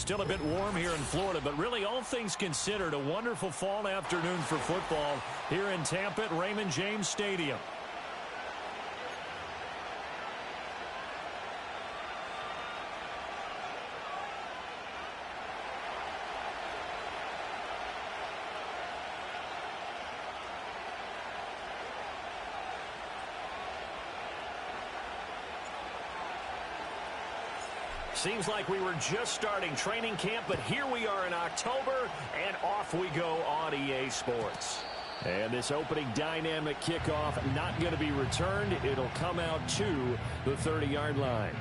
Still a bit warm here in Florida, but really all things considered, a wonderful fall afternoon for football here in Tampa at Raymond James Stadium. Seems like we were just starting training camp, but here we are in October, and off we go on EA Sports. And this opening dynamic kickoff not going to be returned. It'll come out to the 30-yard line.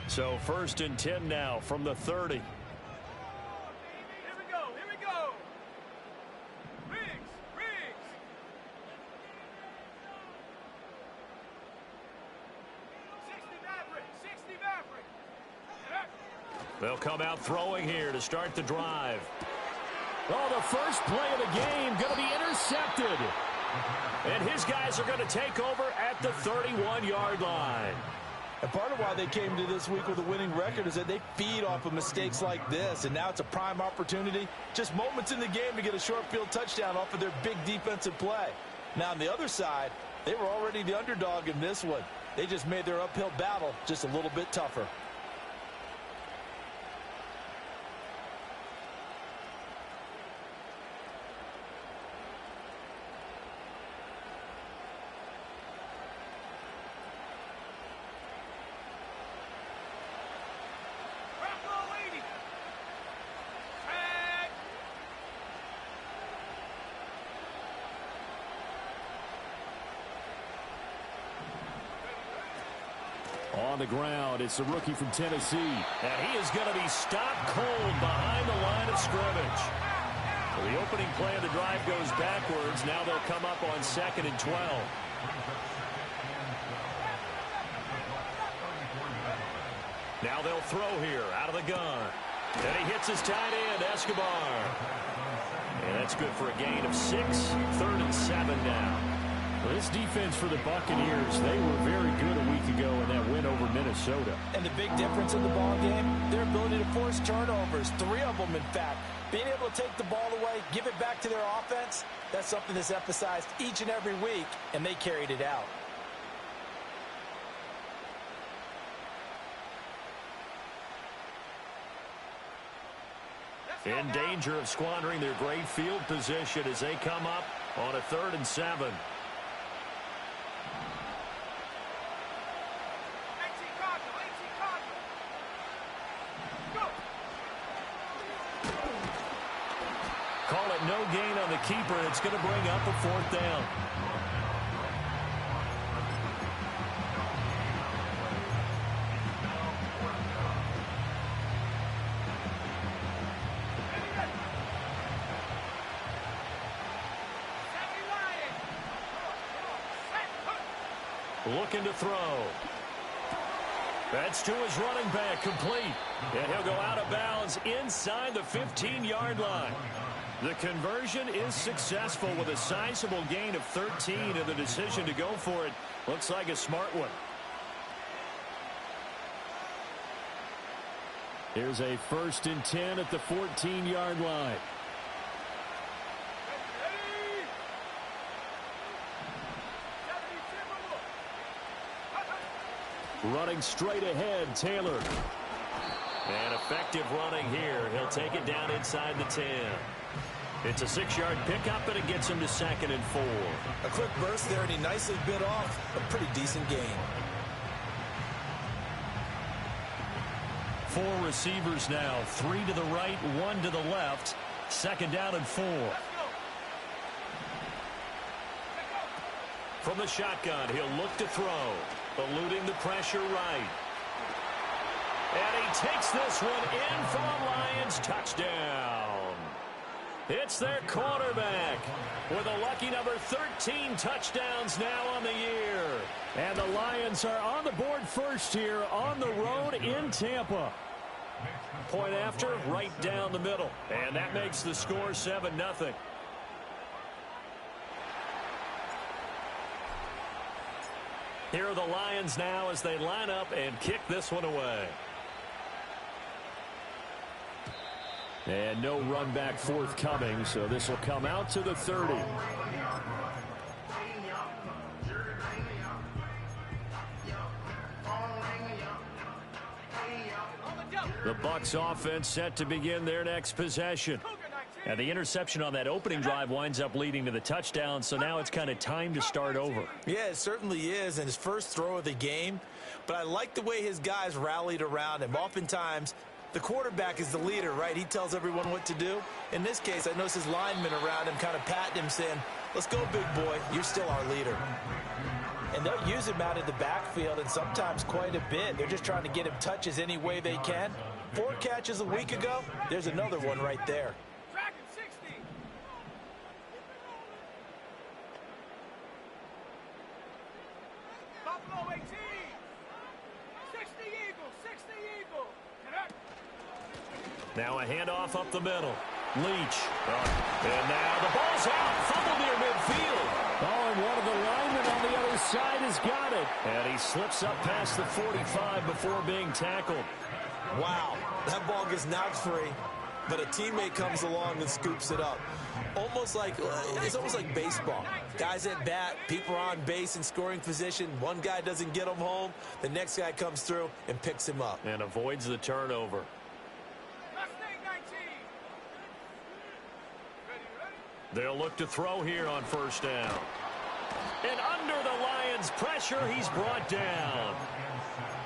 So 1st and 10 now from the 30. They'll come out throwing here to start the drive. Oh, the first play of the game going to be intercepted. And his guys are going to take over at the 31-yard line. And part of why they came to this week with a winning record is that they feed off of mistakes like this. And now it's a prime opportunity, just moments in the game to get a short field touchdown off of their big defensive play. Now on the other side, they were already the underdog in this one. They just made their uphill battle just a little bit tougher. On the ground, it's the rookie from Tennessee. And he is going to be stopped cold behind the line of scrimmage. Well, the opening play of the drive goes backwards. Now they'll come up on 2nd and 12. Now they'll throw here out of the gun. And he hits his tight end, Escobar. And that's good for a gain of 6. 3rd and 7 now. Well, this defense for the Buccaneers, they were very good a week ago in that win over Minnesota. And the big difference in the ball game, their ability to force turnovers, 3 of them in fact. Being able to take the ball away, give it back to their offense, that's something that's emphasized each and every week, and they carried it out. In danger of squandering their great field position as they come up on a 3rd and 7. Call it no gain on the keeper. It's going to bring up a 4th down. Looking to throw. That's to his running back, complete. And he'll go out of bounds inside the 15-yard line. The conversion is successful with a sizable gain of 13, and the decision to go for it looks like a smart one. Here's a 1st and 10 at the 14-yard line. Running straight ahead, Taylor. And effective running here. He'll take it down inside the 10. It's a 6-yard pickup, and it gets him to 2nd and 4. A quick burst there, and he nicely bit off a pretty decent gain. 4 receivers now, 3 to the right, 1 to the left. 2nd down and 4. From the shotgun, he'll look to throw. Eluding the pressure right. And he takes this one in for a Lions touchdown. It's their quarterback with a lucky number 13 touchdowns now on the year. And the Lions are on the board first here on the road in Tampa. Point after, right down the middle. And that makes the score 7-0. Here are the Lions now as they line up and kick this one away. And no run back forthcoming, so this will come out to the 30. The Bucs offense set to begin their next possession. And the interception on that opening drive winds up leading to the touchdown, so now it's kind of time to start over. Yeah, it certainly is, and his first throw of the game. But I like the way his guys rallied around him. Oftentimes, the quarterback is the leader, right? He tells everyone what to do. In this case, I noticed his linemen around him kind of patting him, saying, let's go, big boy. You're still our leader. And they'll use him out in the backfield, and sometimes quite a bit. They're just trying to get him touches any way they can. 4 catches a week ago, there's another one right there. Now a handoff up the middle. Leach. And now the ball's out. Fumble near midfield. Oh, and one of the linemen on the other side has got it. And he slips up past the 45 before being tackled. Wow, that ball gets knocked free, but a teammate comes along and scoops it up. It's almost like baseball. Guys at bat, people are on base in scoring position. One guy doesn't get him home. The next guy comes through and picks him up. And avoids the turnover. They'll look to throw here on first down. And under the Lions' pressure, he's brought down.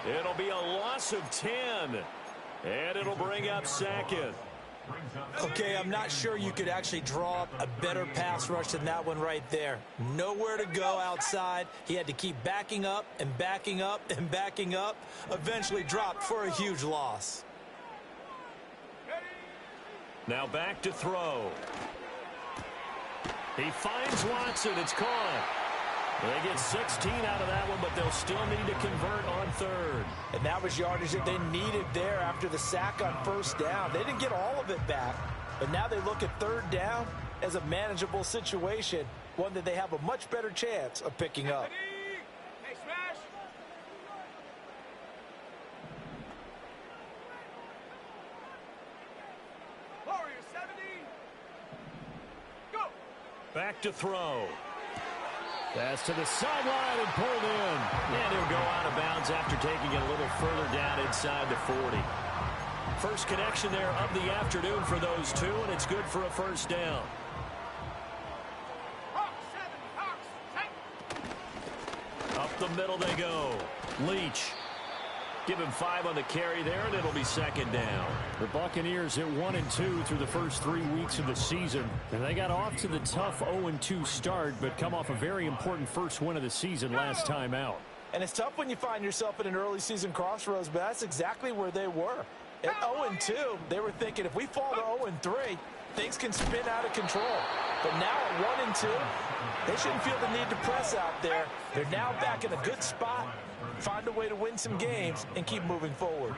It'll be a loss of 10. And it'll bring up second. Okay, I'm not sure you could actually draw up a better pass rush than that one right there. Nowhere to go outside. He had to keep backing up and backing up and backing up. Eventually dropped for a huge loss. Now back to throw. He finds Watson. It's caught. They get 16 out of that one, but they'll still need to convert on third. And that was yardage that they needed there after the sack on first down. They didn't get all of it back, but now they look at third down as a manageable situation, one that they have a much better chance of picking up. Back to throw. Pass to the sideline and pulled in. And he'll go out of bounds after taking it a little further down inside the 40. First connection there of the afternoon for those two, and it's good for a first down. Up the middle they go. Leach. Give him 5 on the carry there, and it'll be second down. The Buccaneers hit 1-2 through the first 3 weeks of the season. And they got off to the tough 0-2 start, but come off a very important first win of the season last time out. And it's tough when you find yourself in an early season crossroads, but that's exactly where they were. At 0-2, they were thinking if we fall to 0-3, things can spin out of control. But now at 1-2, they shouldn't feel the need to press out there. They're now back in a good spot. Find a way to win some games and keep moving forward.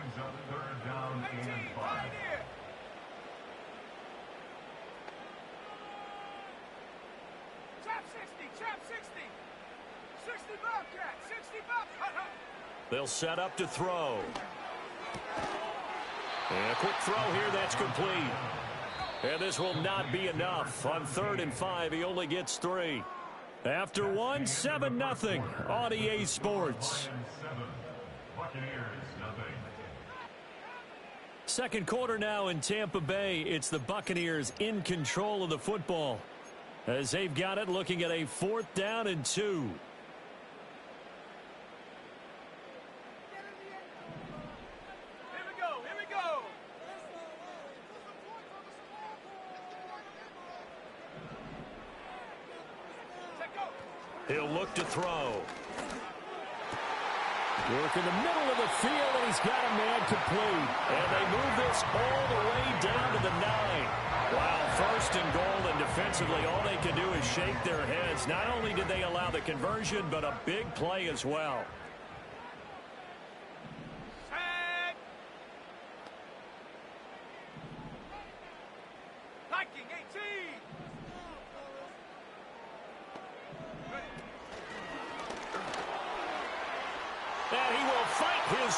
They'll set up to throw. And a quick throw here, that's complete. And this will not be enough. On 3rd and 5, he only gets 3. After 1, 7-0 on EA Sports. Second quarter now in Tampa Bay. It's the Buccaneers in control of the football as they've got it looking at a 4th down and 2. He'll look to throw. Work in the middle of the field, and he's got a man complete. And they move this all the way down to the 9. Wow, 1st and goal, and defensively all they can do is shake their heads. Not only did they allow the conversion, but a big play as well.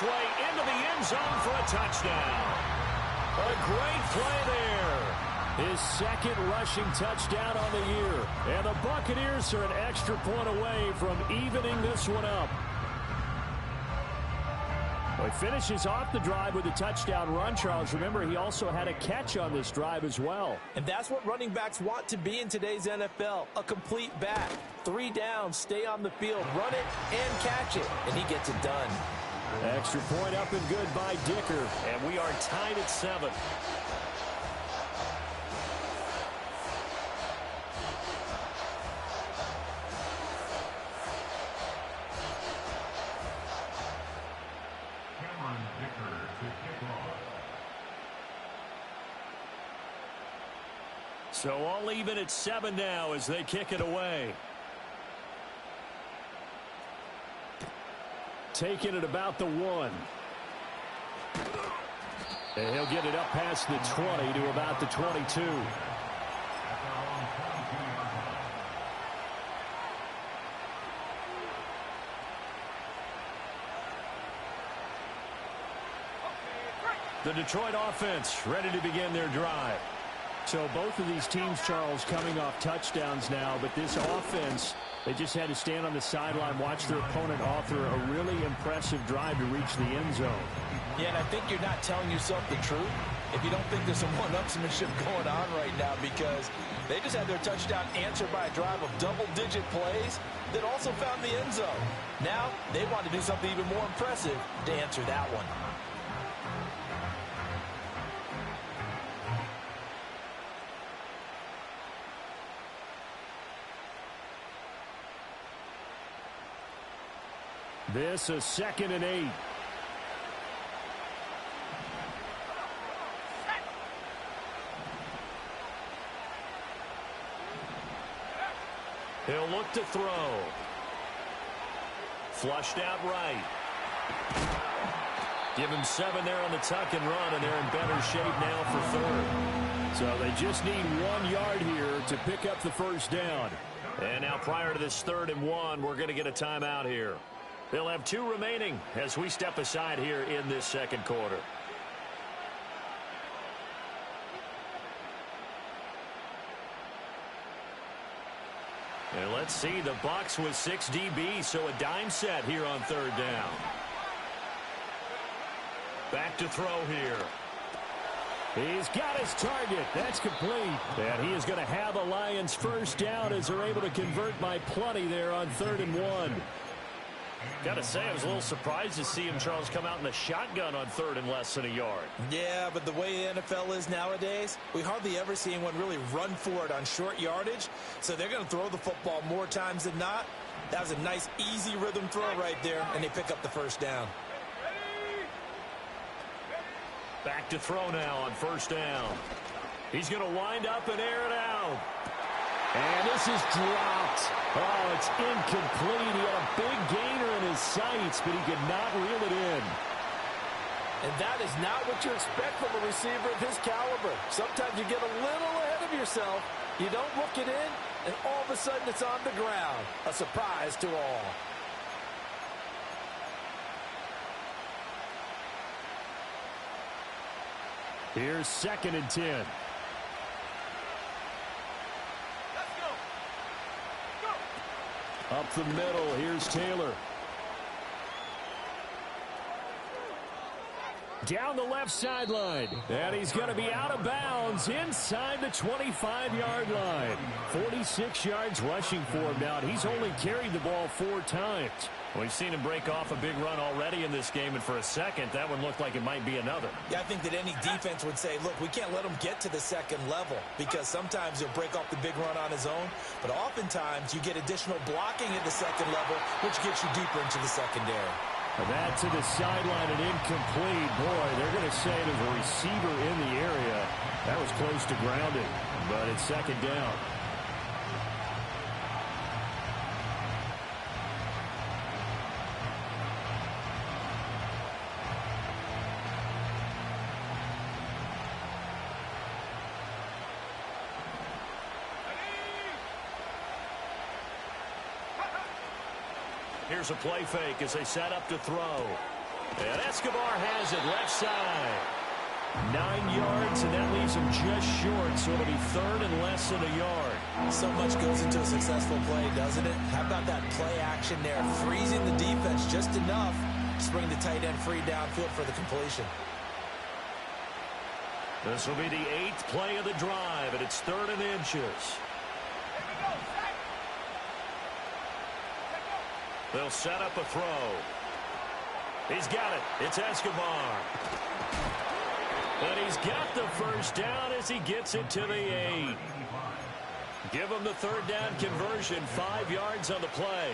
his way into the end zone for a touchdown. A great play there. His second rushing touchdown on the year. And the Buccaneers are an extra point away from evening this one up. Well, he finishes off the drive with a touchdown run, Charles. Remember, he also had a catch on this drive as well. And that's what running backs want to be in today's NFL, a complete back. 3 downs, stay on the field, run it, and catch it. And he gets it done. Extra point up and good by Dicker. And we are tied at 7. So all even at 7 now as they kick it away. Taking it about the 1. And he'll get it up past the 20 to about the 22. The Detroit offense ready to begin their drive. So both of these teams, Charles, coming off touchdowns now, but this offense, they just had to stand on the sideline, watch their opponent author a really impressive drive to reach the end zone. Yeah, and I think you're not telling yourself the truth if you don't think there's some one-upsmanship going on right now, because they just had their touchdown answered by a drive of double-digit plays that also found the end zone. Now they want to do something even more impressive to answer that one. This is 2nd and 8. He'll look to throw. Flushed out right. Give him 7 there on the tuck and run, and they're in better shape now for 3rd. So they just need 1 yard here to pick up the first down. And now prior to this 3rd and 1, we're going to get a timeout here. They'll have 2 remaining as we step aside here in this 2nd quarter. And let's see, the Bucs with 6 DBs, so a dime set here on 3rd down. Back to throw here. He's got his target. That's complete. And he is going to have a Lions first down as they're able to convert by plenty there on 3rd and 1. Got to say, I was a little surprised to see him, Charles, come out in the shotgun on 3rd and less than a yard. Yeah, but the way the NFL is nowadays, we hardly ever see anyone really run for it on short yardage. So they're going to throw the football more times than not. That was a nice, easy rhythm throw right there, and they pick up the first down. Back to throw now on 1st down. He's going to wind up and air it out. And this is dropped. Oh, it's incomplete. He had a big gainer in his sights, but he could not reel it in. And that is not what you expect from a receiver of his caliber. Sometimes you get a little ahead of yourself. You don't look it in, and all of a sudden it's on the ground. A surprise to all. Here's 2nd and 10. Up the middle, here's Taylor. Down the left sideline. And he's going to be out of bounds inside the 25-yard line. 46 yards rushing for him now. He's only carried the ball 4 times. We've seen him break off a big run already in this game, and for a second, that one looked like it might be another. Yeah, I think that any defense would say, look, we can't let him get to the 2nd level, because sometimes he'll break off the big run on his own, but oftentimes you get additional blocking at the 2nd level, which gets you deeper into the secondary. That to the sideline and incomplete. Boy, they're going to say it as a receiver in the area. That was close to grounding, but it's 2nd down. Here's a play fake as they set up to throw. And Escobar has it left side. 9 yards, and that leaves him just short, so it'll be third and less than a yard. So much goes into a successful play, doesn't it? How about that play action there, freezing the defense just enough to bring the tight end free downfield for the completion. This will be the 8th play of the drive, and it's 3rd and inches. They'll set up a throw. He's got it. It's Escobar. And he's got the first down as he gets it to the 8. Give him the 3rd down conversion, 5 yards on the play.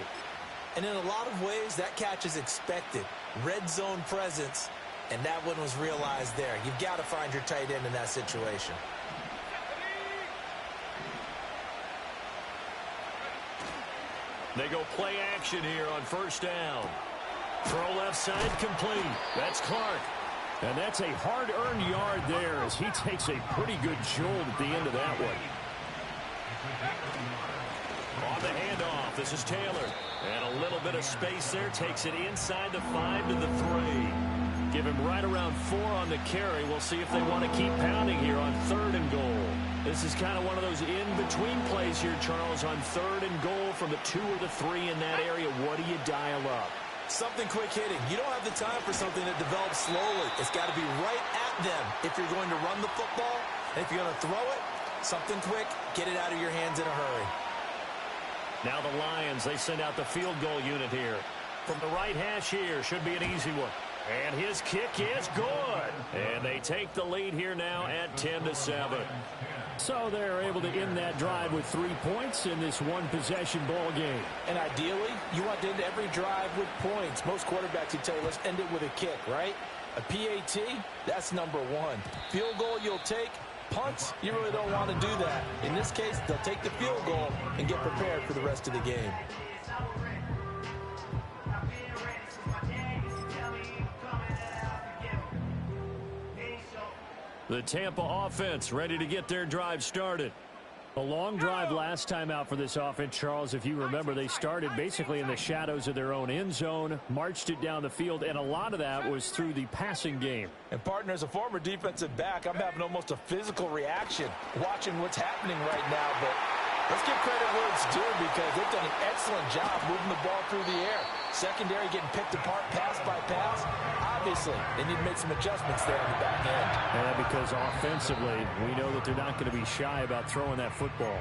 And in a lot of ways, that catch is expected. Red zone presence, and that one was realized there. You've got to find your tight end in that situation. They go play action here on 1st down. Throw left side complete. That's Clark. And that's a hard-earned yard there as he takes a pretty good jolt at the end of that one. On the handoff, this is Taylor. And a little bit of space there. Takes it inside the 5 to the 3. Give him right around 4 on the carry. We'll see if they want to keep pounding here on 3rd and goal. This is kind of one of those in-between plays here, Charles, on 3rd and goal from the 2 or the 3 in that area. What do you dial up? Something quick hitting. You don't have the time for something that develops slowly. It's got to be right at them if you're going to run the football. And if you're going to throw it, something quick, get it out of your hands in a hurry. Now the Lions, they send out the field goal unit here. From the right hash here, should be an easy one. And his kick is good. And they take the lead here now at 10-7. So they're able to end that drive with 3 points in this one-possession ball game. And ideally, you want to end every drive with points. Most quarterbacks would tell you, let's end it with a kick, right? A PAT, that's number 1. Field goal you'll take. Punts, you really don't want to do that. In this case, they'll take the field goal and get prepared for the rest of the game. The Tampa offense ready to get their drive started. A long drive last time out for this offense, Charles. If you remember, they started basically in the shadows of their own end zone, marched it down the field, and a lot of that was through the passing game. And, partner, as a former defensive back, I'm having almost a physical reaction watching what's happening right now. But let's give credit where it's due because they've done an excellent job moving the ball through the air. Secondary getting picked apart pass by pass. Obviously, they need to make some adjustments there on the back end. Yeah, because offensively, we know that they're not going to be shy about throwing that football.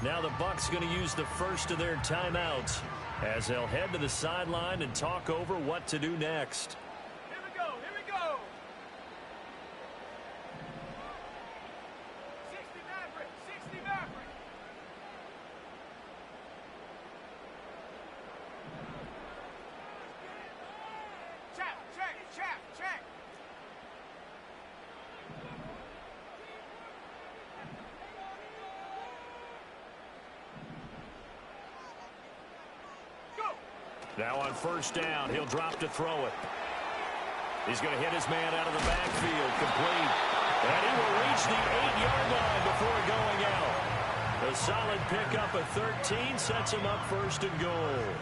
Now the Bucs going to use the first of their timeouts as they'll head to the sideline and talk over what to do next. Here we go, here we go. 60 Maverick, 60 Maverick. Check. Go. Now on 1st down, he'll drop to throw it. He's going to hit his man out of the backfield, complete. And he will reach the 8-yard line before going out. A solid pickup of 13 sets him up 1st and goal.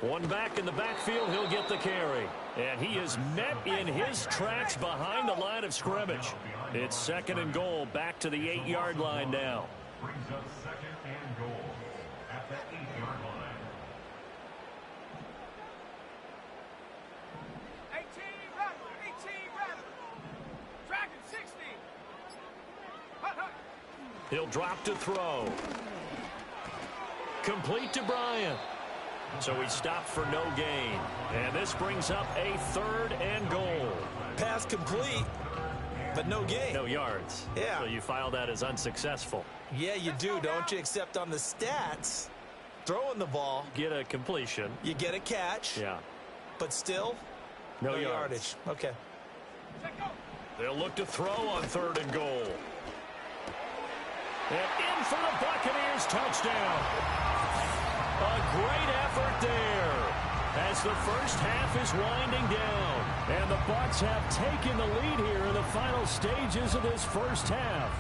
One back in the backfield, he'll get the carry. And he is met in his tracks behind the line of scrimmage. It's 2nd and goal, back to the 8-yard line now. Brings up 2nd and goal at the 8-yard line. 18 rather. Dragon 60. He'll drop to throw. Complete to Bryant. So he stopped for no gain. And this brings up a 3rd and goal. Pass complete, but no gain. No yards. Yeah. So you file that as unsuccessful. Yeah, you do, don't you? Except on the stats, throwing the ball, Get a completion. you get a catch, Yeah. but still, No yardage. Okay. They'll look to throw on 3rd and goal. And in for the Buccaneers touchdown. A great effort there as the first half is winding down. And the Bucs have taken the lead here in the final stages of this first half.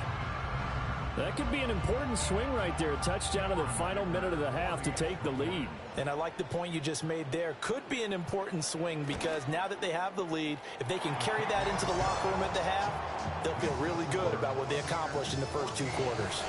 That could be an important swing right there. A touchdown in the final minute of the half to take the lead. And I like the point you just made there. Could be an important swing because now that they have the lead, if they can carry that into the locker room at the half, they'll feel really good about what they accomplished in the first 2 quarters.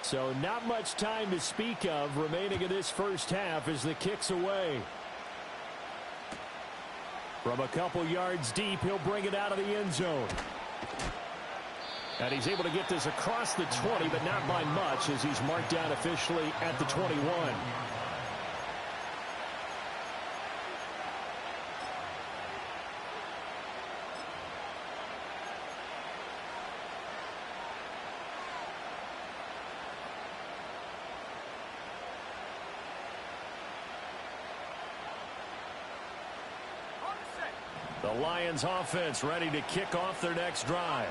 So not much time to speak of remaining in this first half as the kick's away. From a couple yards deep, he'll bring it out of the end zone. And he's able to get this across the 20, but not by much as he's marked down officially at the 21. The Lions offense ready to kick off their next drive.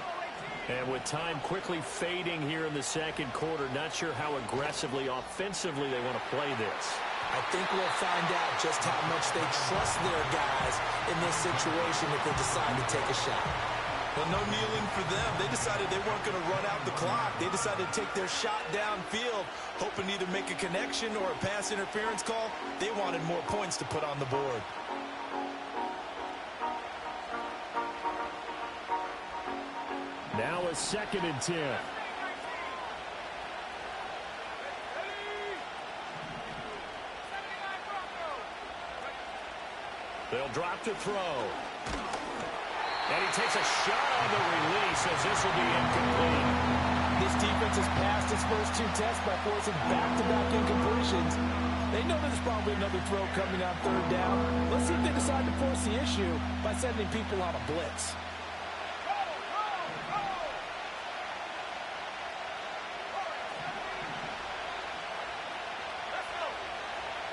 And with time quickly fading here in the second quarter, not sure how aggressively, offensively they want to play this. I think we'll find out just how much they trust their guys in this situation if they decide to take a shot. Well, no kneeling for them. They decided they weren't going to run out the clock. They decided to take their shot downfield, hoping to either make a connection or a pass interference call. They wanted more points to put on the board. Now a 2nd and 10. They'll drop to throw. And he takes a shot on the release as this will be incomplete. This defense has passed its first 2 tests by forcing back-to-back incompletions. They know there's probably another throw coming on 3rd down. Let's see if they decide to force the issue by sending people on a blitz.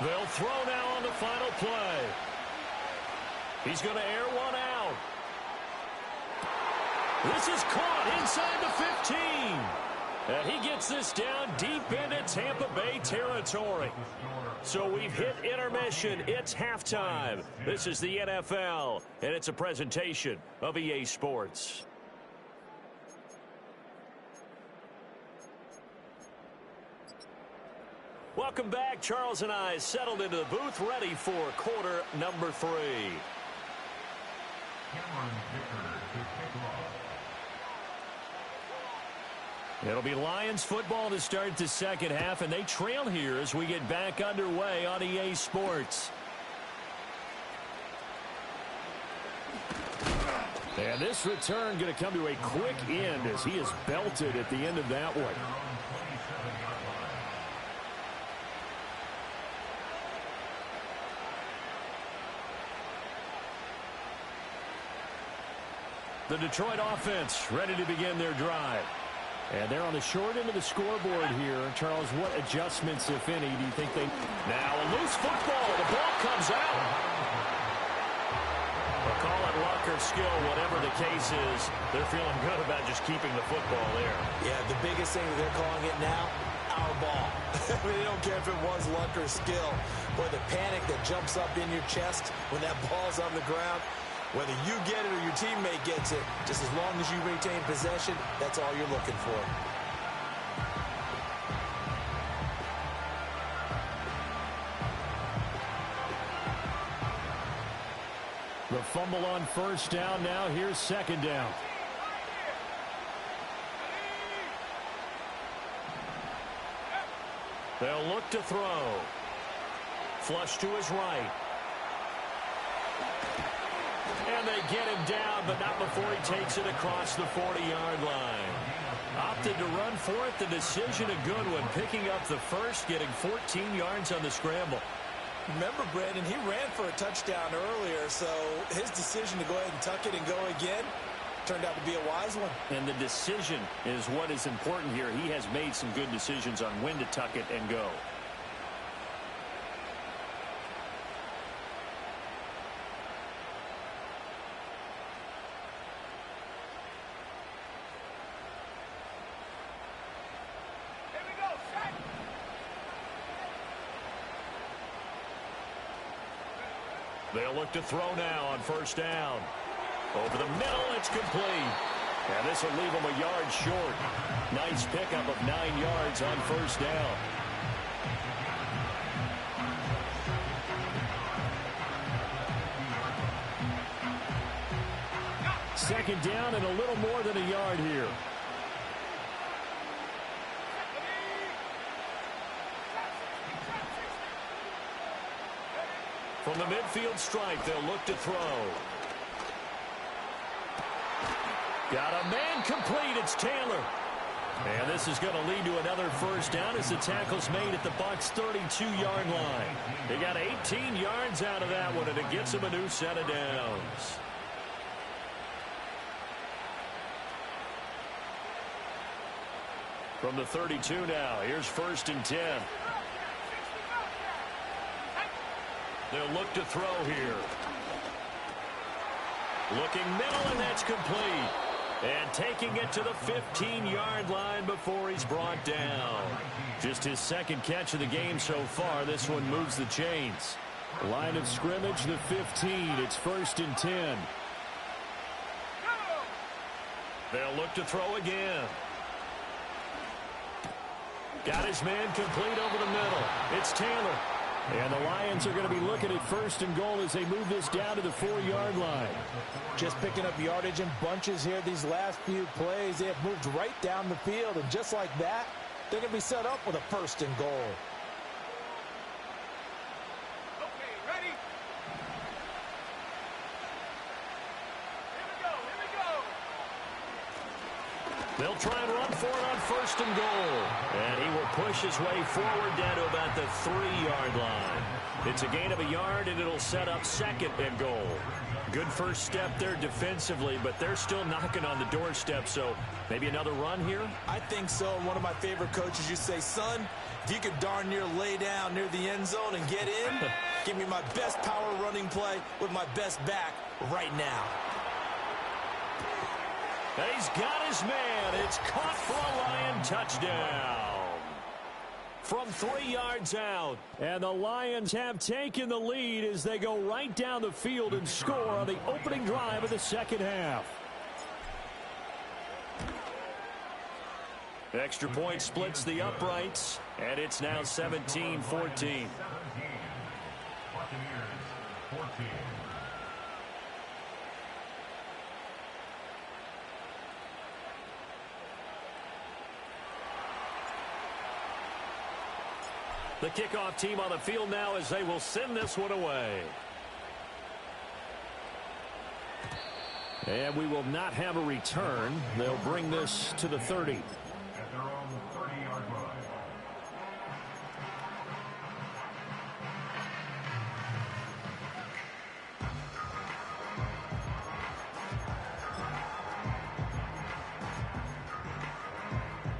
They'll throw now on the final play. He's going to air one out. This is caught inside the 15. And he gets this down deep into Tampa Bay territory. So we've hit intermission. It's halftime. This is the NFL, and it's a presentation of EA Sports. Welcome back. Charles and I settled into the booth ready for quarter number 3. It'll be Lions football to start the second half, and they trail here as we get back underway on EA Sports. And this return going to come to a quick end as he is belted at the end of that one. The Detroit offense ready to begin their drive. And they're on the short end of the scoreboard here. Charles, what adjustments, if any, do you think they... Now a loose football. The ball comes out. They'll call it luck or skill, whatever the case is. They're feeling good about just keeping the football there. Yeah, the biggest thing that they're calling it now, our ball. I mean, they don't care if it was luck or skill. Boy, the panic that jumps up in your chest when that ball's on the ground, whether you get it or your teammate gets it, just as long as you retain possession, that's all you're looking for. The fumble on first down now. Here's second down. They'll look to throw. Flush to his right. And they get him down, but not before he takes it across the 40-yard line. Opted to run for it. The decision a good one. Picking up the first, getting 14 yards on the scramble. Remember, Brandon, he ran for a touchdown earlier, so his decision to go ahead and tuck it and go again, turned out to be a wise one. And the decision is what is important here. He has made some good decisions on when to tuck it and go. Here we go, set. They'll look to throw now on first down. Over the middle, it's complete. And this will leave him a yard short. Nice pickup of 9 yards on first down. Second down and a little more than a yard here. From the midfield stripe, they'll look to throw. Got a man complete. It's Taylor. And this is going to lead to another first down as the tackle's made at the Bucs' 32-yard line. They got 18 yards out of that one, and it gets them a new set of downs. From the 32 now, here's first and 10. They'll look to throw here. Looking middle, and that's complete. And taking it to the 15-yard line before he's brought down. Just his second catch of the game so far. This one moves the chains. Line of scrimmage, the 15. It's first and 10. They'll look to throw again. Got his man complete over the middle. It's Taylor. And the Lions are going to be looking at first and goal as they move this down to the 4-yard line. Just picking up yardage in bunches here these last few plays. They have moved right down the field, and just like that, they're going to be set up with a first and goal. Okay, ready? Here we go, here we go. They'll try and run for it on first and goal. And he will push his way forward down to about the 3-yard line. It's a gain of a yard, and it'll set up second and goal. Good first step there defensively, but they're still knocking on the doorstep, so maybe another run here? I think so. And one of my favorite coaches used to say, son, if you could darn near lay down near the end zone and get in, give me my best power running play with my best back right now. He's got his man. It's caught for a Lion touchdown. From 3 yards out. And the Lions have taken the lead as they go right down the field and score on the opening drive of the second half. Extra point splits the uprights, and it's now 17-14. 17. Buccaneers 14. The kickoff team on the field now as they will send this one away. And we will not have a return. They'll bring this to the 30. At their own 30-yard line.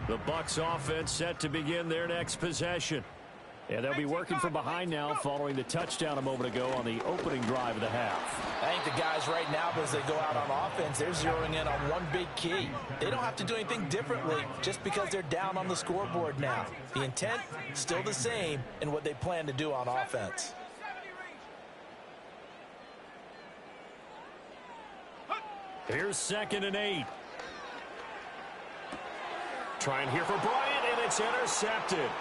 The Bucs offense set to begin their next possession. And they'll be working from behind now following the touchdown a moment ago on the opening drive of the half. I think the guys right now, as they go out on offense, they're zeroing in on one big key. They don't have to do anything differently just because they're down on the scoreboard now. The intent, still the same in what they plan to do on offense. 70 range. Here's second and 8. Trying here for Bryant, and it's intercepted.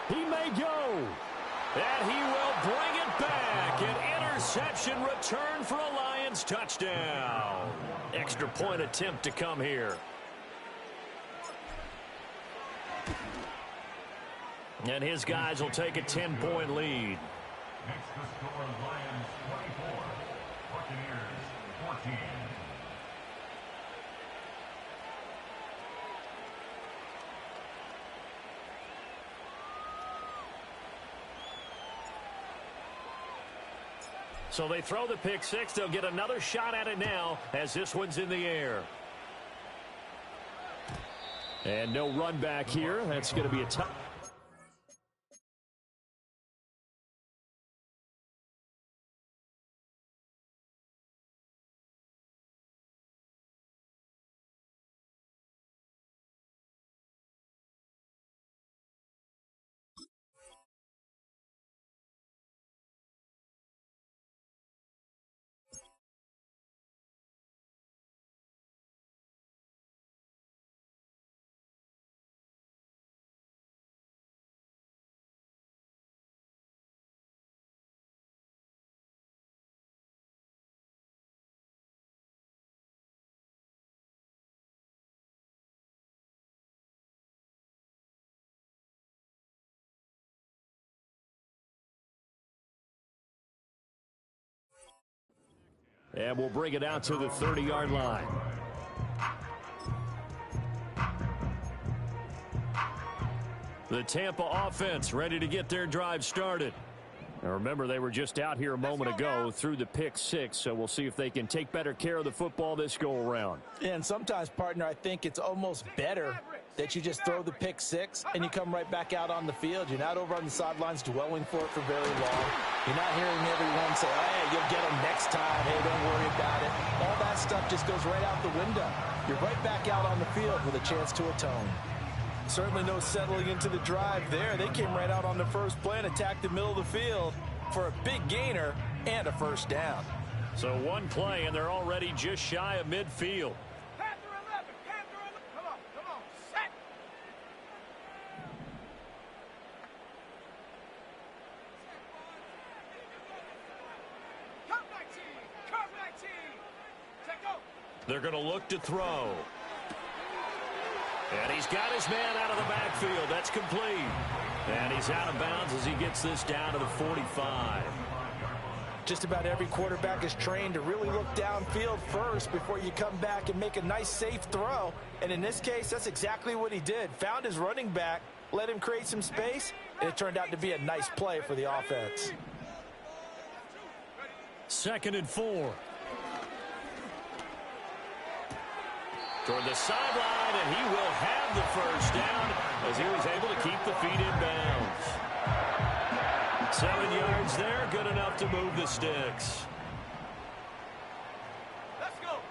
He may go. And he will bring it back. An interception return for a Lions touchdown. Extra point attempt to come here. And his guys will take a 10-point lead. Next to score, Lions 24. Buccaneers 14. So they throw the pick six. They'll get another shot at it now as this one's in the air. And no run back here. That's going to be a tough. And we'll bring it out to the 30-yard line. The Tampa offense ready to get their drive started. Now remember, they were just out here a moment ago through the pick six, so we'll see if they can take better care of the football this go-around. And sometimes, partner, I think it's almost better that you just throw the pick six and you come right back out on the field. You're not over on the sidelines dwelling for it for very long. You're not hearing everyone say, hey, you'll get them next time. Hey, don't worry about it. All that stuff just goes right out the window. You're right back out on the field with a chance to atone. Certainly no settling into the drive there. They came right out on the first play and attacked the middle of the field for a big gainer and a first down. So one play, and they're already just shy of midfield. Panther 11, Panther 11. Come on, set. Come 19. Check go. They're going to look to throw. And he's got his man out of the backfield. That's complete. And he's out of bounds as he gets this down to the 45. Just about every quarterback is trained to really look downfield first before you come back and make a nice, safe throw. And in this case, that's exactly what he did. Found his running back, let him create some space, and it turned out to be a nice play for the offense. 2nd and 4. Toward the sideline, and he will have the first down as he was able to keep the feet in bounds. 7 yards there, good enough to move the sticks. Let's go.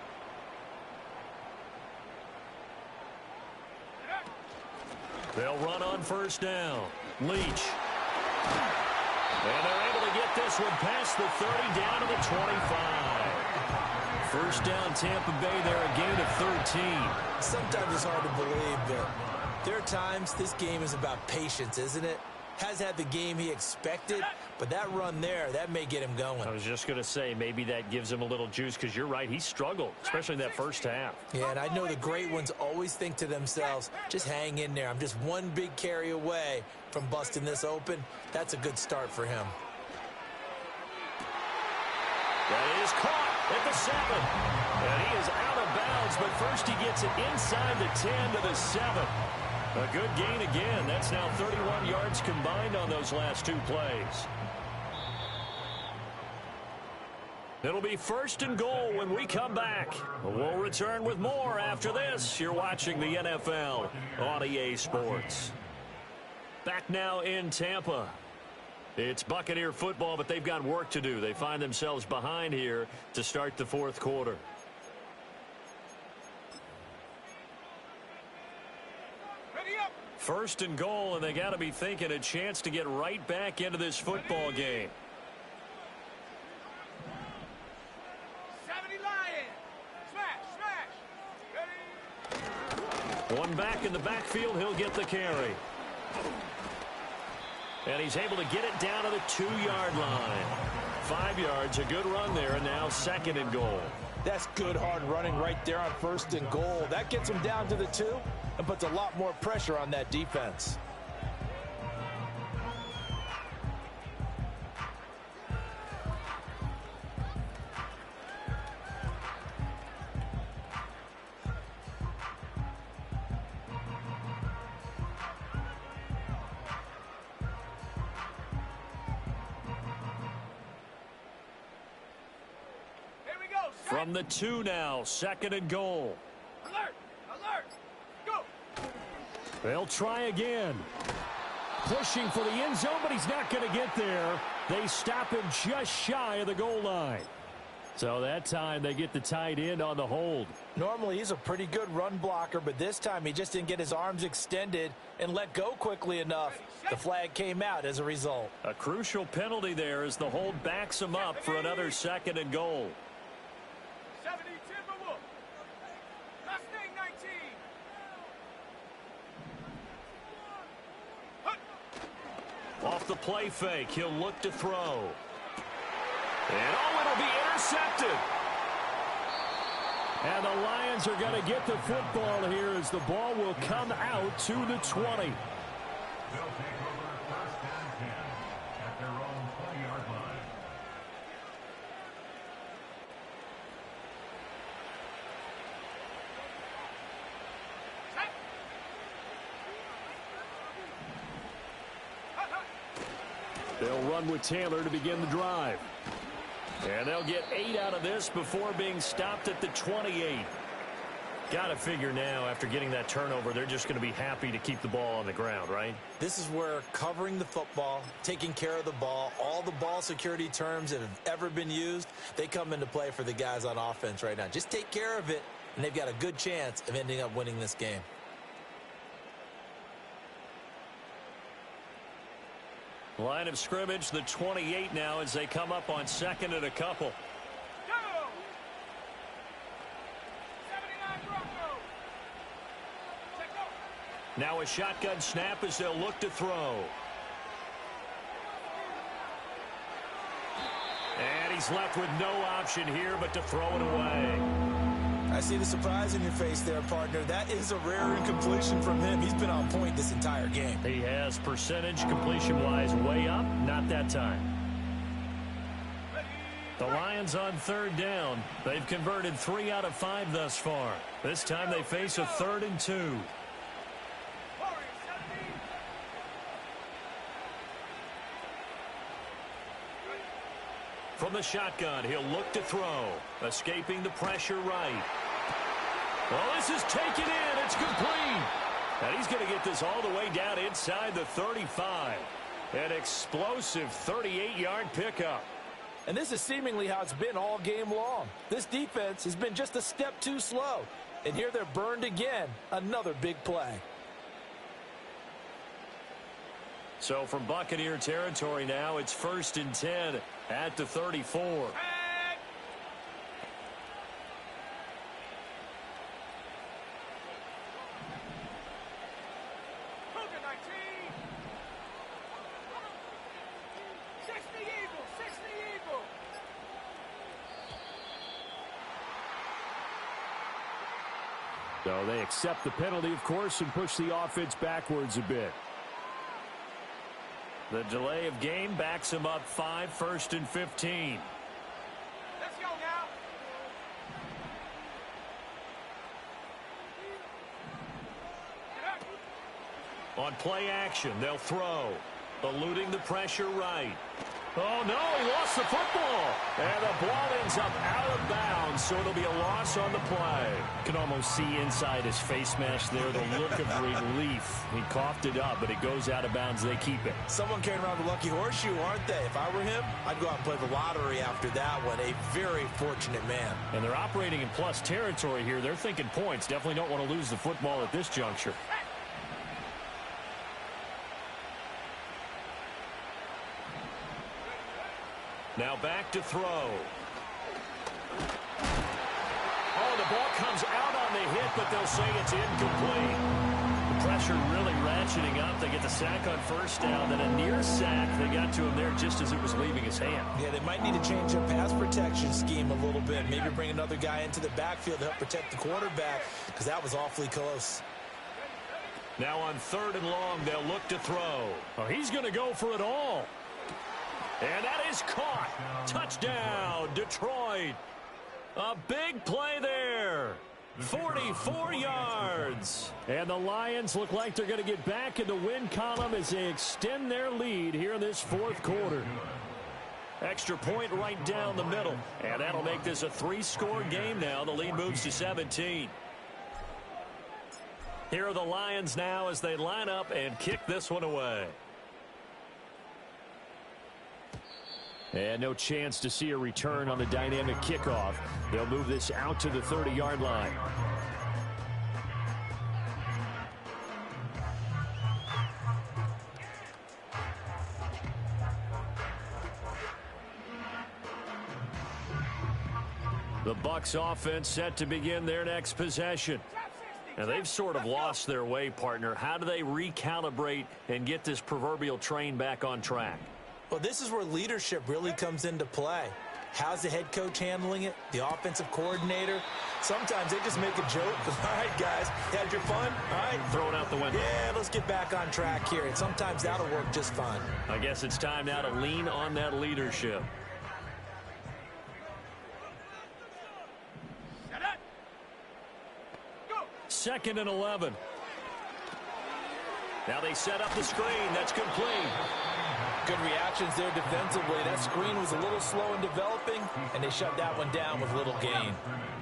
They'll run on first down. Leach. And they're able to get this one past the 30 down to the 25. First down, Tampa Bay there, a gain of 13. Sometimes it's hard to believe, but there are times this game is about patience, isn't it? Has had the game he expected, but that run there, that may get him going. I was just going to say, maybe that gives him a little juice, because you're right, he struggled, especially in that first half. Yeah, and I know the great ones always think to themselves, just hang in there. I'm just one big carry away from busting this open. That's a good start for him. That is caught at the 7. And he is out of bounds, but first he gets it inside the 10 to the 7. A good gain again. That's now 31 yards combined on those last 2 plays. It'll be 1st and goal when we come back. We'll return with more after this. You're watching the NFL on EA Sports. Back now in Tampa. It's Buccaneer football, but they've got work to do. They find themselves behind here to start the 4th quarter. Ready up. 1st and goal, and they got to be thinking a chance to get right back into this football game. 70 Lions. Smash. Ready. One back in the backfield, he'll get the carry. And he's able to get it down to the 2-yard line. 5 yards, a good run there, and now 2nd and goal. That's good, hard running right there on 1st and goal. That gets him down to the 2 and puts a lot more pressure on that defense. From the 2 now, 2nd and goal. Alert! Alert! Go! They'll try again. Pushing for the end zone, but he's not going to get there. They stop him just shy of the goal line. So that time they get the tight end on the hold. Normally he's a pretty good run blocker, but this time he just didn't get his arms extended and let go quickly enough. The flag came out as a result. A crucial penalty there as the hold backs him up for another 2nd and goal. 70 Timberwolf. Mustang 19. Off the play fake, he'll look to throw. And oh, it'll be intercepted. And the Lions are going to get the football here as the ball will come out to the 20. They'll take over 1st and 10 at their own 20-yard line. They'll run with Taylor to begin the drive. And they'll get 8 out of this before being stopped at the 28. Got to figure now, after getting that turnover, they're just going to be happy to keep the ball on the ground, right? This is where covering the football, taking care of the ball, all the ball security terms that have ever been used, they come into play for the guys on offense right now. Just take care of it, and they've got a good chance of ending up winning this game. Line of scrimmage, the 28 now as they come up on 2nd and a couple. Go! 79 Broncos. Check go. Now a shotgun snap as they'll look to throw. And he's left with no option here but to throw it away. I see the surprise in your face there, partner. That is a rare incompletion from him. He's been on point this entire game. He has percentage completion-wise way up, not that time. The Lions on 3rd down. They've converted 3 out of 5 thus far. This time they face a 3rd and 2. Warriors 70. From the shotgun, he'll look to throw. Escaping the pressure right. Well, this is taken in. It's complete. And he's going to get this all the way down inside the 35. An explosive 38-yard pickup. And this is seemingly how it's been all game long. This defense has been just a step too slow. And here they're burned again. Another big play. So from Buccaneer territory now, it's 1st and 10 at the 34. So they accept the penalty, of course, and push the offense backwards a bit. The delay of game backs him up 5, 1st and 15. Let's go now. On play action, they'll throw. Eluding the pressure right. Oh, no, he lost the football. And the ball ends up out of bounds, so it'll be a loss on the play. You can almost see inside his face mask there the look of relief. He coughed it up, but it goes out of bounds. They keep it. Someone carrying around the lucky horseshoe, aren't they? If I were him, I'd go out and play the lottery after that one. A very fortunate man. And they're operating in plus territory here. They're thinking points. Definitely don't want to lose the football at this juncture. Now back to throw. Oh, the ball comes out on the hit, but they'll say it's incomplete. The pressure really ratcheting up. They get the sack on 1st down, then a near sack. They got to him there just as it was leaving his hand. Yeah, they might need to change their pass protection scheme a little bit. Maybe bring another guy into the backfield to help protect the quarterback, because that was awfully close. Now on 3rd and long, they'll look to throw. Oh, he's going to go for it all. And that is caught. Touchdown, Detroit. A big play there. 44 yards. And the Lions look like they're going to get back in the win column as they extend their lead here in this 4th quarter. extra point right down the middle. And that'll make this a 3-score game now. The lead moves to 17. Here are the Lions now as they line up and kick this one away. And no chance to see a return on the dynamic kickoff. They'll move this out to the 30-yard line. The Bucs offense set to begin their next possession. Now they've sort of lost their way, partner. How do they recalibrate and get this proverbial train back on track? Well, this is where leadership really comes into play. How's the head coach handling it? The offensive coordinator? Sometimes they just make a joke. All right, guys, had your fun? All right. Throw it out the window. Yeah, let's get back on track here. And sometimes that'll work just fine. I guess it's time now to lean on that leadership. Second and 11. Now they set up the screen. That's complete. Good reactions there defensively. That screen was a little slow in developing, and they shut that one down with little gain.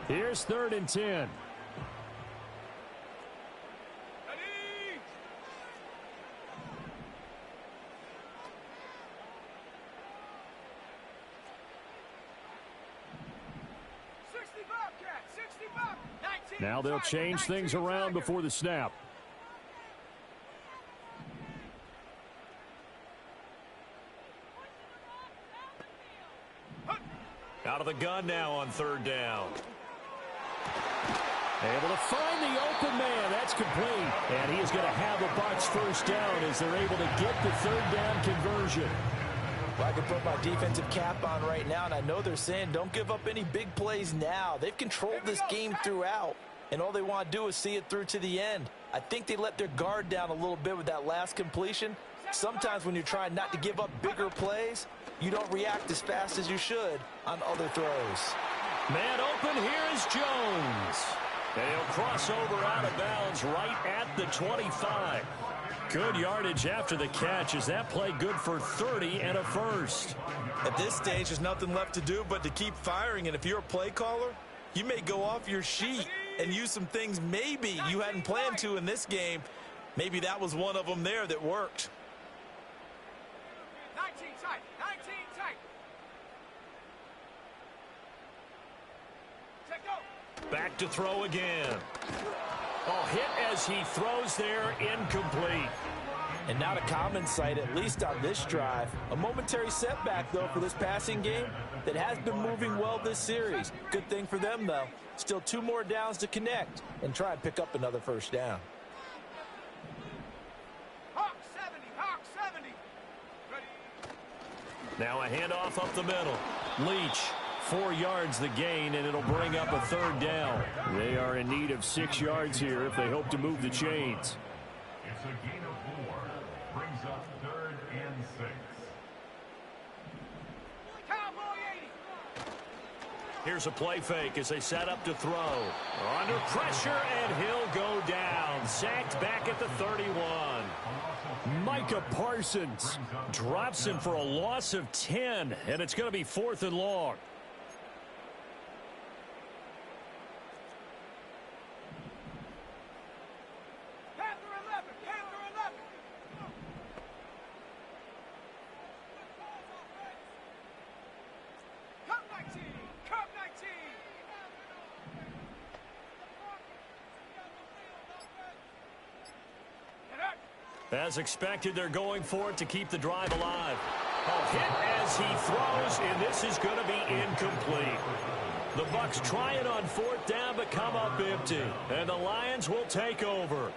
Here's 3rd and 10. Now they'll change things around before the snap. Out of the gun now on 3rd down. Able to find the open man. That's complete. And he is going to have a Bucs first down as they're able to get the 3rd down conversion. Well, I can put my defensive cap on right now, and I know they're saying don't give up any big plays now. They've controlled this game throughout, and all they want to do is see it through to the end. I think they let their guard down a little bit with that last completion. Sometimes when you're trying not to give up bigger plays, you don't react as fast as you should on other throws. Man open, here is Jones. And he'll cross over out of bounds right at the 25. Good yardage after the catch. Is that play good for 30 and a first? At this stage, there's nothing left to do but to keep firing. And if you're a play caller, you may go off your sheet and use some things maybe you hadn't planned to in this game. Maybe that was one of them there that worked. 19 tight, 19 tight. Check go. Back to throw again. Oh, hit as he throws there, incomplete. And not a common sight, at least on this drive. A momentary setback, though, for this passing game that has been moving well this series. Good thing for them, though. Still 2 more downs to connect and try and pick up another first down. Hawk 70, Hawk 70. Ready. Now a handoff up the middle. Leach, 4 yards the gain, and it'll bring up a 3rd down. They are in need of 6 yards here if they hope to move the chains. It's a gain of 4. Brings up 3rd and 6. Cowboy 80. Here's a play fake as they set up to throw. Under pressure, and he'll go down. Sacked back at the 31. Micah Parsons drops him for a loss of 10, and it's going to be 4th and long. Panther 11, Panther 11. Cup 19, Cup 19. As expected, they're going for it to keep the drive alive. Oh, hit as he throws, and this is going to be incomplete. The Bucs try it on 4th down, but come up empty. And the Lions will take over.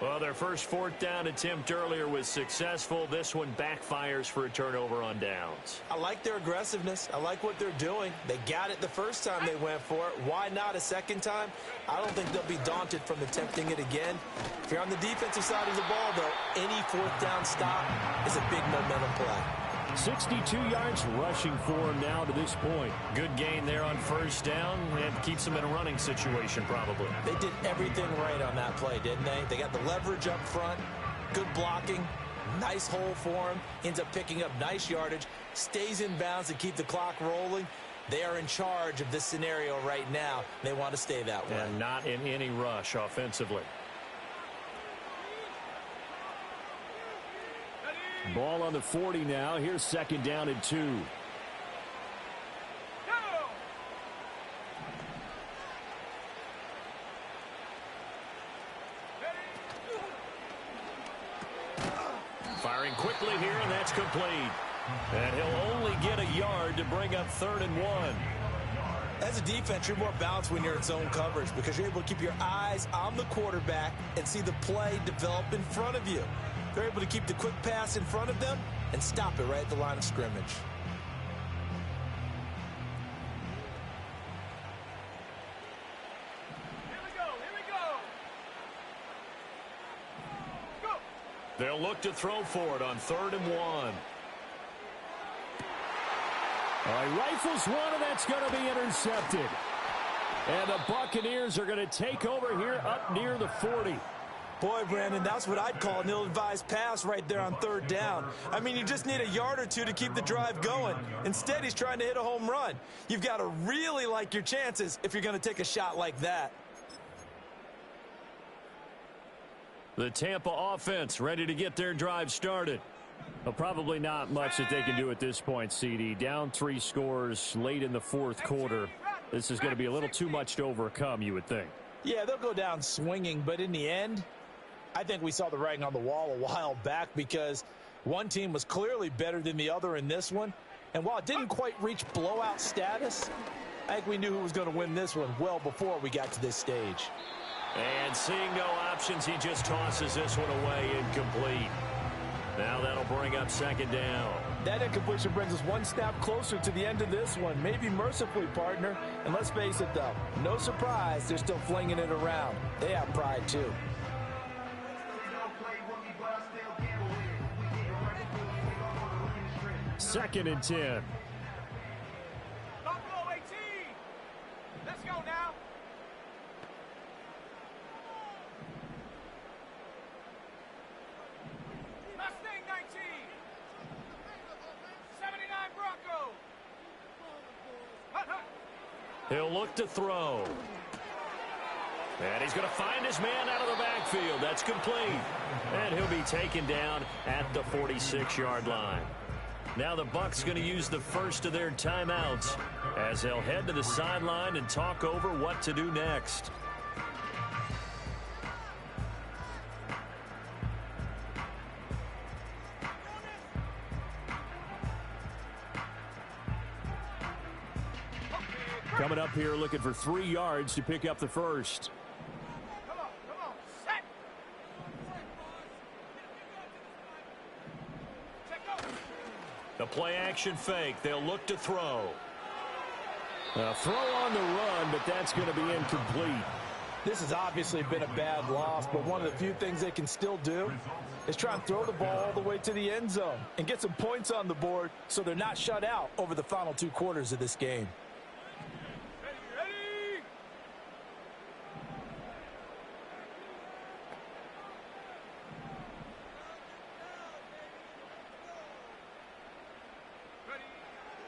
Well, their first 4th down attempt earlier was successful. This one backfires for a turnover on downs. I like their aggressiveness. I like what they're doing. They got it the first time they went for it. Why not a second time? I don't think they'll be daunted from attempting it again. If you're on the defensive side of the ball, though, any 4th down stop is a big momentum play. 62 yards rushing for him now to this point. Good gain there on 1st down, and keeps them in a running situation probably. They did everything right on that play, didn't they? They got the leverage up front, good blocking, Nice hole for him. Ends up picking up nice yardage. Stays in bounds to keep the clock rolling. They are in charge of this scenario right now. They want to stay that way. And not in any rush offensively. Ball on the 40 now. Here's 2nd down and 2. Firing quickly here, and that's complete. And he'll only get a yard to bring up 3rd and 1. As a defense, you're more balanced when you're in zone coverage because you're able to keep your eyes on the quarterback and see the play develop in front of you. They're able to keep the quick pass in front of them and stop it right at the line of scrimmage. They'll look to throw for it on 3rd and 1. He rifles one, and that's going to be intercepted. And the Buccaneers are going to take over here up near the 40. Boy, Brandon, that's what I'd call an ill-advised pass right there on 3rd down. I mean, you just need a yard or two to keep the drive going. Instead, he's trying to hit a home run. You've got to really like your chances if you're going to take a shot like that. The Tampa offense ready to get their drive started. Well, probably not much that they can do at this point, CD. Down 3 scores late in the 4th quarter. This is going to be a little too much to overcome, you would think. Yeah, they'll go down swinging, but in the end, I think we saw the writing on the wall a while back because one team was clearly better than the other in this one. And while it didn't quite reach blowout status, I think we knew who was going to win this one well before we got to this stage. And seeing no options, he just tosses this one away incomplete. Now that'll bring up 2nd down. That incompletion brings us one snap closer to the end of this one. Maybe mercifully, partner. And let's face it, though, no surprise, they're still flinging it around. They have pride, too. 2nd and 10. Buffalo 18. Let's go now. Mustang 19. 79 Bronco. He'll look to throw. And he's going to find his man out of the backfield. That's complete. And he'll be taken down at the 46-yard line. Now the Bucs going to use the first of their timeouts as they'll head to the sideline and talk over what to do next. Coming up here looking for 3 yards to pick up the first. Come on, set. Check out. The play action fake. They'll look to throw. A throw on the run, but that's going to be incomplete. This has obviously been a bad loss, but one of the few things they can still do is try and throw the ball all the way to the end zone and get some points on the board so they're not shut out over the final 2 quarters of this game. Ready.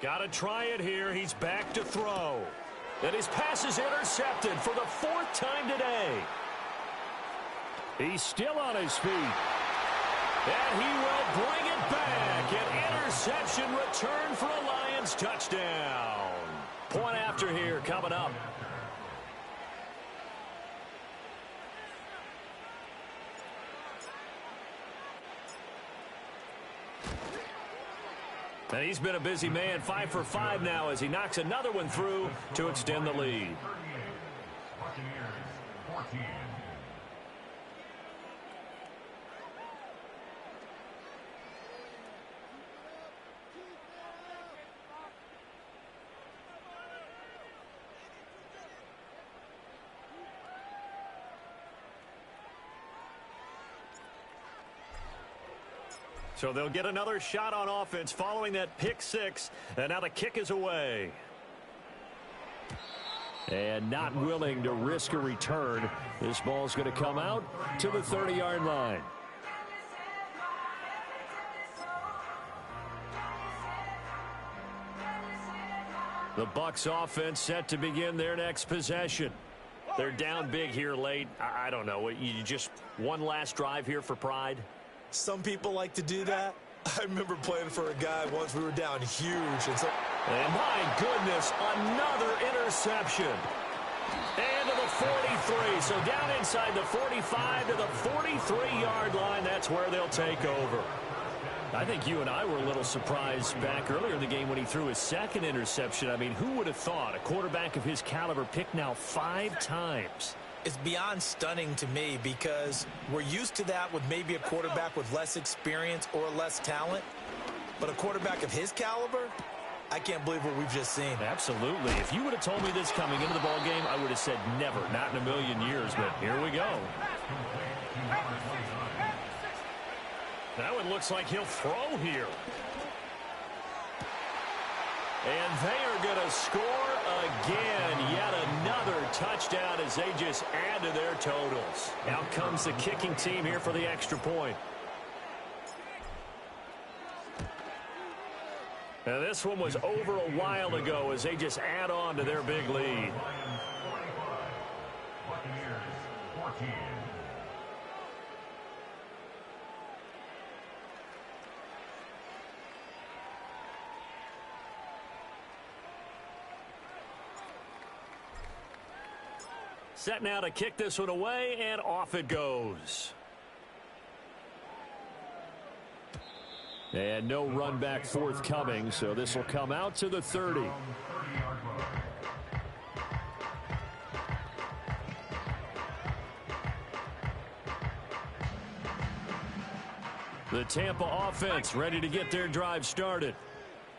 Got to try it here. He's back to throw. And his pass is intercepted for the 4th time today. He's still on his feet. And he will bring it back. An interception return for a Lions touchdown. Point after here coming up. And he's been a busy man, 5 for 5 now as he knocks another one through to extend the lead. Buccaneers 14. So they'll get another shot on offense following that pick 6. And now the kick is away. And not willing to risk a return. This ball's going to come out to the 30-yard line. The Bucs offense set to begin their next possession. They're down big here late. I don't know. You just one last drive here for pride? Some people like to do that. I remember playing for a guy once we were down huge. And my goodness, another interception. And to the 43. So down inside the 45 to the 43-yard line. That's where they'll take over. I think you and I were a little surprised back earlier in the game when he threw his second interception. I mean, who would have thought a quarterback of his caliber picked now 5 times? It's beyond stunning to me because we're used to that with maybe a quarterback with less experience or less talent. But a quarterback of his caliber, I can't believe what we've just seen. Absolutely. If you would have told me this coming into the ballgame, I would have said never, not in a million years. But here we go. That one looks like he'll throw here. And they are going to score again. Yet another touchdown as they just add to their totals. Out comes the kicking team here for the extra point. Now this one was over a while ago as they just add on to their big lead. Buccaneers 14. Set now to kick this one away, and off it goes. And no run back forthcoming, so this will come out to the 30. The Tampa offense ready to get their drive started.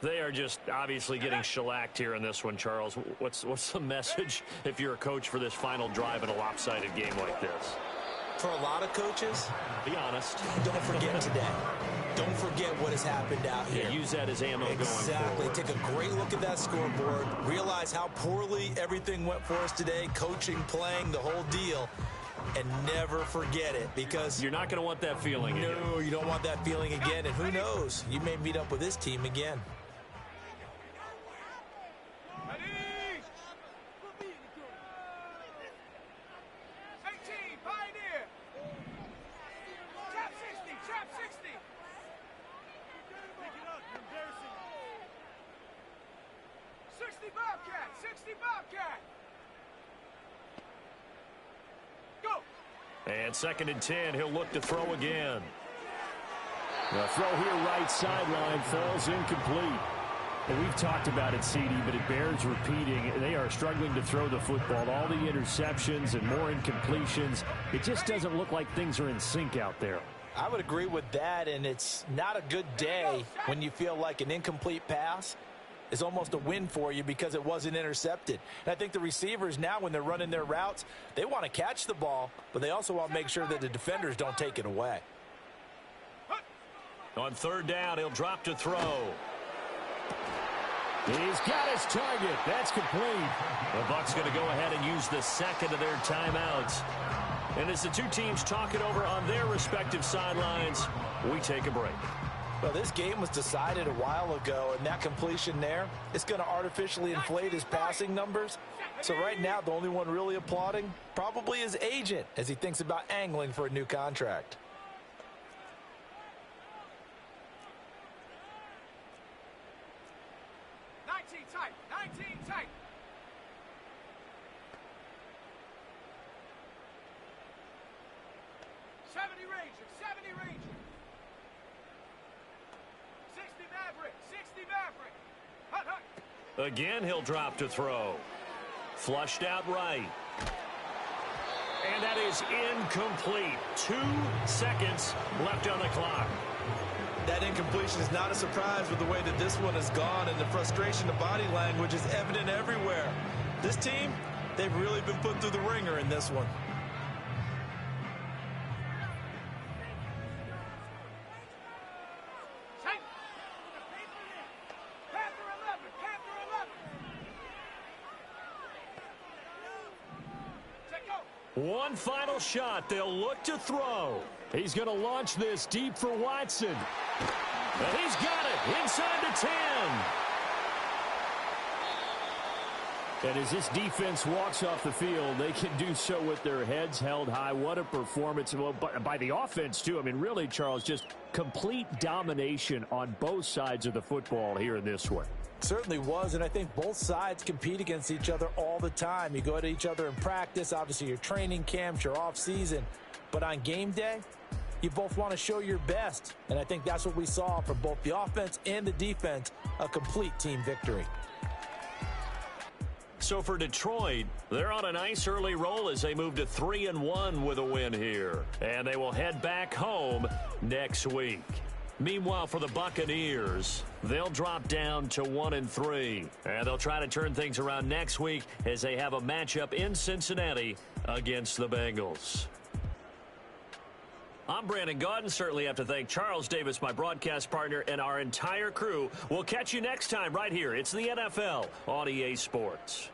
They are just obviously getting shellacked here in this one, Charles. What's the message if you're a coach for this final drive in a lopsided game like this? For a lot of coaches, be honest. Don't forget today. Don't forget what has happened out here. Yeah, use that as ammo going forward. Exactly. Take a great look at that scoreboard. Realize how poorly everything went for us today. Coaching, playing, the whole deal. And never forget it, because you're not going to want that feeling again. No, you don't want that feeling again. And who knows? You may meet up with this team again. And 2nd and 10, he'll look to throw again. The throw here right sideline falls incomplete. And we've talked about it, CD, but it bears repeating. They are struggling to throw the football. All the interceptions and more incompletions. It just doesn't look like things are in sync out there. I would agree with that, and it's not a good day when you feel like an incomplete pass is almost a win for you because it wasn't intercepted. And I think the receivers now, when they're running their routes, they want to catch the ball, but they also want to make sure that the defenders don't take it away. On 3rd down, he'll drop to throw. He's got his target. That's complete. The Bucs going to go ahead and use the second of their timeouts. And as the two teams talk it over on their respective sidelines, we take a break. Well, this game was decided a while ago, and that completion there, it's going to artificially inflate his passing numbers. So right now, the only one really applauding probably his agent as he thinks about angling for a new contract. Tight, 19 tight. Ranger, 70 Ranger. 60 Maverick, 60 Maverick. Hut, hut. Again, he'll drop to throw. Flushed out right. And that is incomplete. 2 seconds left on the clock. That incompletion is not a surprise with the way that this one has gone, and the frustration of body language is evident everywhere. This team, they've really been put through the ringer in this one. One final shot. They'll look to throw. He's going to launch this deep for Watson. And he's got it inside the 10. And as this defense walks off the field, they can do so with their heads held high. What a performance. Well, by the offense, too. I mean, really, Charles, just complete domination on both sides of the football here in this one. Certainly was, and I think both sides compete against each other all the time. You go at each other in practice, obviously your training camps, your off-season. But on game day, you both want to show your best. And I think that's what we saw from both the offense and the defense, a complete team victory. So for Detroit, they're on a nice early roll as they move to 3-1 with a win here. And they will head back home next week. Meanwhile, for the Buccaneers, they'll drop down to 1-3. And they'll try to turn things around next week as they have a matchup in Cincinnati against the Bengals. I'm Brandon Gaudin. Certainly have to thank Charles Davis, my broadcast partner, and our entire crew. We'll catch you next time right here. It's the NFL on EA Sports.